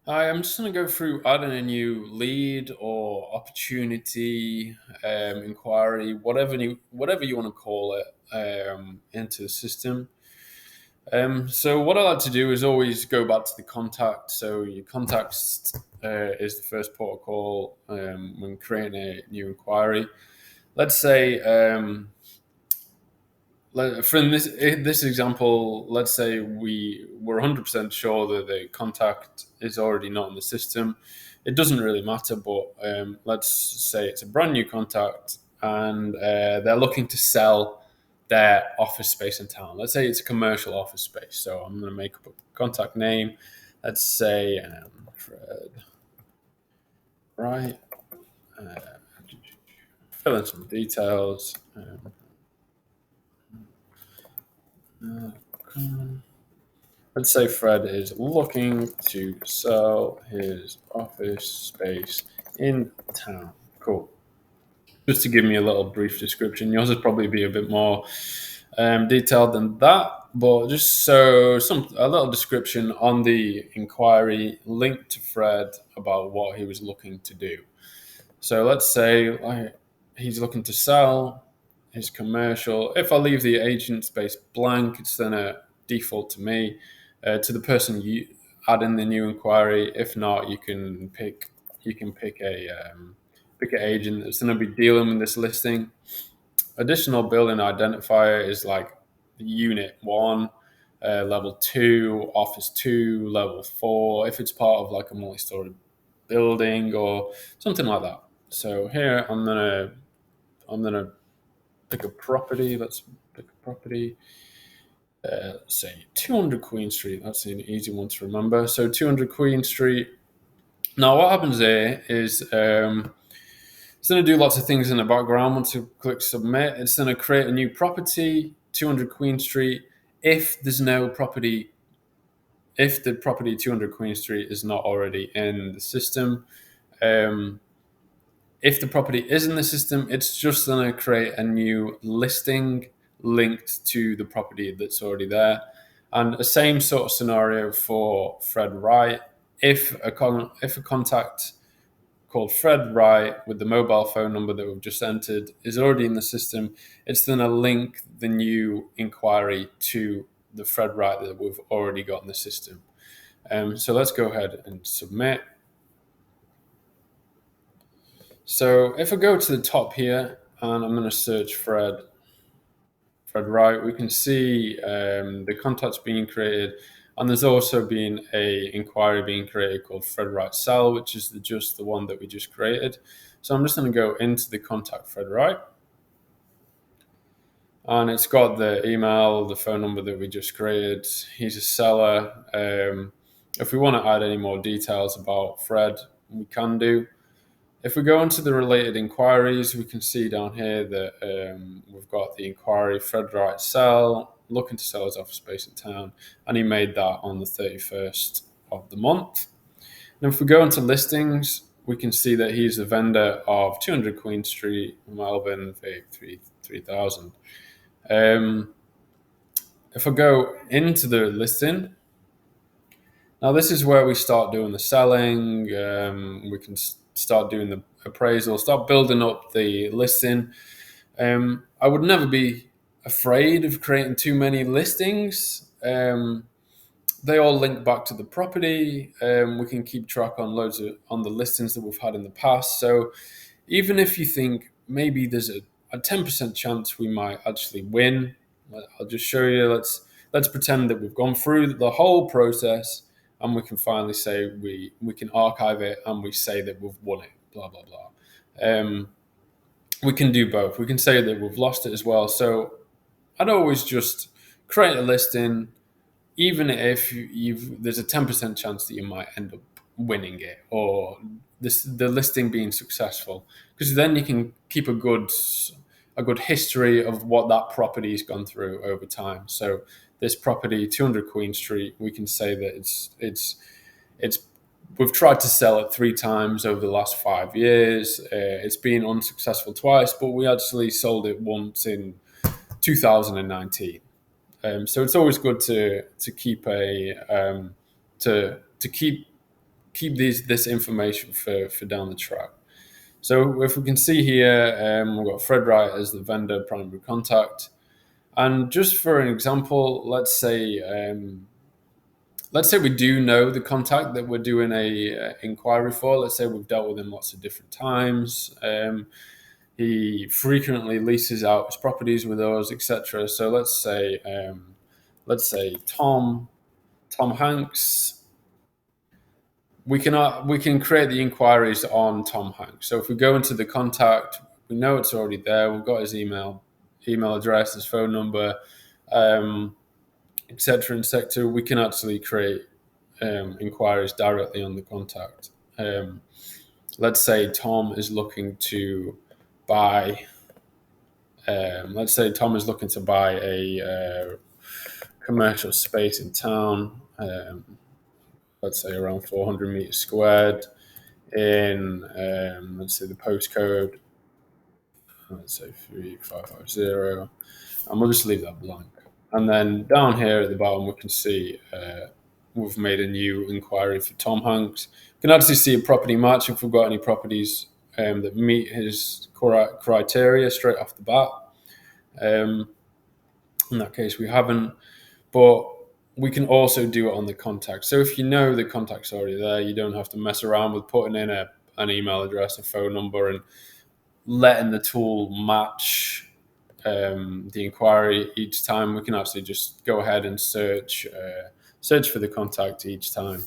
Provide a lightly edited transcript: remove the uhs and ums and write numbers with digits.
Hi, I'm just going to go through adding a new lead or opportunity, inquiry, whatever you want to call it, into the system. So what I like to do is always go back to the contact. So your contact is the first port of call when creating a new inquiry. Let's say for this example, let's say we're 100% sure that the contact is already not in the system. It doesn't really matter, but let's say it's a brand new contact and they're looking to sell their office space in town. Let's say it's a commercial office space. So I'm going to make up a contact name. Let's say Fred, right? Uh, Fill in some details. Let's say Fred is looking to sell his office space in town. Cool. Just to give me a little brief description, yours would probably be a bit more detailed than that, but just so some a little description on the inquiry linked to Fred about what he was looking to do. So let's say he's looking to sell his commercial. If I leave the agent space blank, it's then a default to me, to the person you add in the new inquiry. If not, you can pick an agent that's going to be dealing with this listing. Additional building identifier is like unit one, level two, office two, level four. If it's part of like a multi-story building or something like that. So here I'm gonna pick a property. Let's pick a property. Say 200 Queen Street. That's an easy one to remember. So 200 Queen Street. Now what happens here is it's going to do lots of things in the background. Once you click submit, it's going to create a new property, 200 Queen Street. If there's no property, if the property 200 Queen Street is not already in the system, um, if the property is in the system, it's just going to create a new listing linked to the property that's already there. And the same sort of scenario for Fred Wright. If a contact called Fred Wright with the mobile phone number that we've just entered is already in the system, it's going to link the new inquiry to the Fred Wright that we've already got in the system. So let's go ahead and submit. So if I go to the top here and I'm going to search Fred Wright, we can see the contacts being created, and there's also been a inquiry being created called Fred Wright Sell, which is just the one that we just created. So I'm just going to go into the contact Fred Wright, and it's got the email, the phone number that we just created. He's a seller. If we want to add any more details about Fred, we can do. If we go into the related inquiries, we can see down here that we've got the inquiry Fred Wright Sell, looking to sell his office space in town, and he made that on the 31st of the month. And if we go into listings, we can see that he's the vendor of 200 Queen Street, Melbourne, Vape 3000. If I go into the listing, now this is where we start doing the selling. We can start doing the appraisal, start building up the listing. I would never be afraid of creating too many listings. They all link back to the property. We can keep track on on the listings that we've had in the past. So even if you think maybe there's a 10% chance we might actually win, I'll just show you. Let's pretend that we've gone through the whole process and we can finally say we can archive it and we say that we've won it. Blah blah blah. We can do both. We can say that we've lost it as well. So I'd always just create a listing, even if there's a 10% chance that you might end up winning it or the listing being successful, because then you can keep a good history of what that property's gone through over time. So this property, 200 Queen Street, we can say that it's we've tried to sell it 3 times over the last 5 years. It's been unsuccessful twice, but we actually sold it once in 2019. So it's always good to keep a to keep keep this information for down the track. So if we can see here, we've got Fred Wright as the vendor primary contact. And just for an example, let's say we do know the contact that we're doing a inquiry for. Let's say we've dealt with him lots of different times. He frequently leases out his properties with us, etc. So let's say Tom Hanks. We can create the inquiries on Tom Hanks. So if we go into the contact, we know it's already there. We've got his email address, his phone number, etc. etc. We can actually create inquiries directly on the contact. Let's say Tom is looking to buy. Let's say Tom is looking to buy a commercial space in town. Let's say around 400 meters squared in, let's say the postcode, let's say 3550, and we'll just leave that blank. And then down here at the bottom, we can see we've made a new inquiry for Tom Hanks. We can actually see a property match if we've got any properties that meet his criteria straight off the bat. In that case, we haven't, but we can also do it on the contact. So if you know the contact's already there, you don't have to mess around with putting in an email address, a phone number, and letting the tool match the inquiry each time. We can actually just go ahead and search for the contact each time.